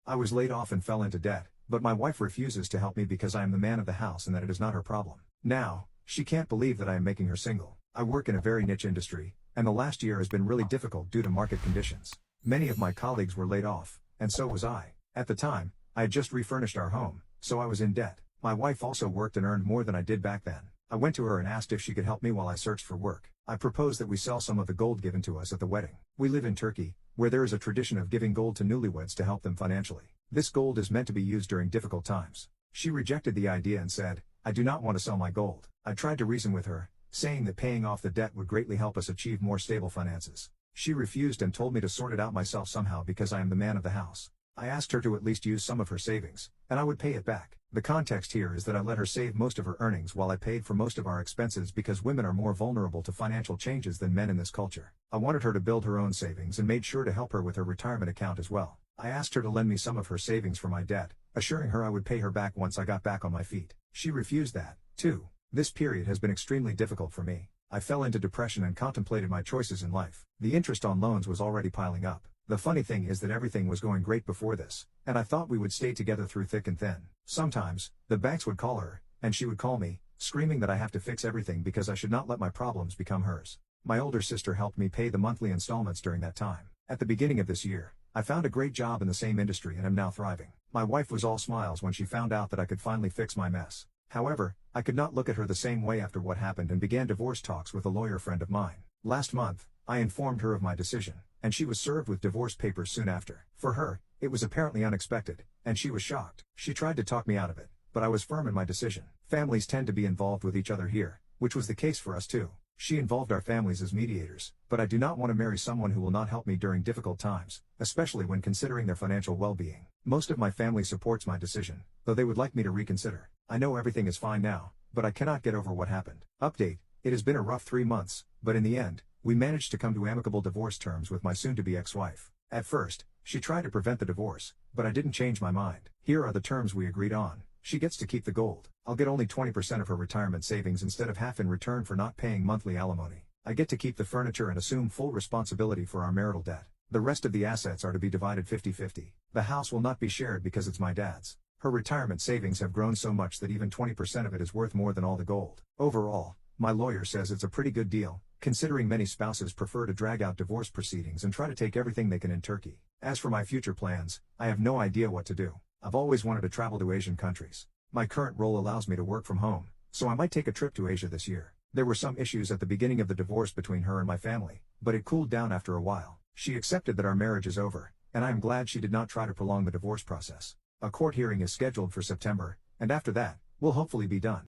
I was laid off and fell into debt, but my wife refuses to help me because I am the man of the house and that it is not her problem. Now, she can't believe that I am making her single. I work in a very niche industry, and the last year has been really difficult due to market conditions. Many of my colleagues were laid off, and so was I. At the time, I had just refurnished our home, so I was in debt. My wife also worked and earned more than I did back then. I went to her and asked if she could help me while I searched for work. I proposed that we sell some of the gold given to us at the wedding. We live in Turkey, where there is a tradition of giving gold to newlyweds to help them financially. This gold is meant to be used during difficult times. She rejected the idea and said, "I do not want to sell my gold." I tried to reason with her, saying that paying off the debt would greatly help us achieve more stable finances. She refused and told me to sort it out myself somehow because I am the man of the house. I asked her to at least use some of her savings, and I would pay it back. The context here is that I let her save most of her earnings while I paid for most of our expenses because women are more vulnerable to financial changes than men in this culture. I wanted her to build her own savings and made sure to help her with her retirement account as well. I asked her to lend me some of her savings for my debt, assuring her I would pay her back once I got back on my feet. She refused that, too. This period has been extremely difficult for me. I fell into depression and contemplated my choices in life. The interest on loans was already piling up. The funny thing is that everything was going great before this, and I thought we would stay together through thick and thin. Sometimes, the banks would call her, and she would call me, screaming that I have to fix everything because I should not let my problems become hers. My older sister helped me pay the monthly installments during that time. At the beginning of this year, I found a great job in the same industry and am now thriving. My wife was all smiles when she found out that I could finally fix my mess. However, I could not look at her the same way after what happened and began divorce talks with a lawyer friend of mine. Last month, I informed her of my decision, and she was served with divorce papers soon after. For her, it was apparently unexpected, and she was shocked. She tried to talk me out of it, but I was firm in my decision. Families tend to be involved with each other here, which was the case for us too. She involved our families as mediators, but I do not want to marry someone who will not help me during difficult times, especially when considering their financial well-being. Most of my family supports my decision, though they would like me to reconsider. I know everything is fine now, but I cannot get over what happened. Update: it has been a rough 3 months, but in the end, we managed to come to amicable divorce terms with my soon-to-be ex-wife. At first, she tried to prevent the divorce, but I didn't change my mind. Here are the terms we agreed on. She gets to keep the gold. I'll get only 20% of her retirement savings instead of half in return for not paying monthly alimony. I get to keep the furniture and assume full responsibility for our marital debt. The rest of the assets are to be divided 50-50. The house will not be shared because it's my dad's. Her retirement savings have grown so much that even 20% of it is worth more than all the gold. Overall, my lawyer says it's a pretty good deal, considering many spouses prefer to drag out divorce proceedings and try to take everything they can in Turkey. As for my future plans, I have no idea what to do. I've always wanted to travel to Asian countries. My current role allows me to work from home, so I might take a trip to Asia this year. There were some issues at the beginning of the divorce between her and my family, but it cooled down after a while. She accepted that our marriage is over, and I am glad she did not try to prolong the divorce process. A court hearing is scheduled for September, and after that, we'll hopefully be done.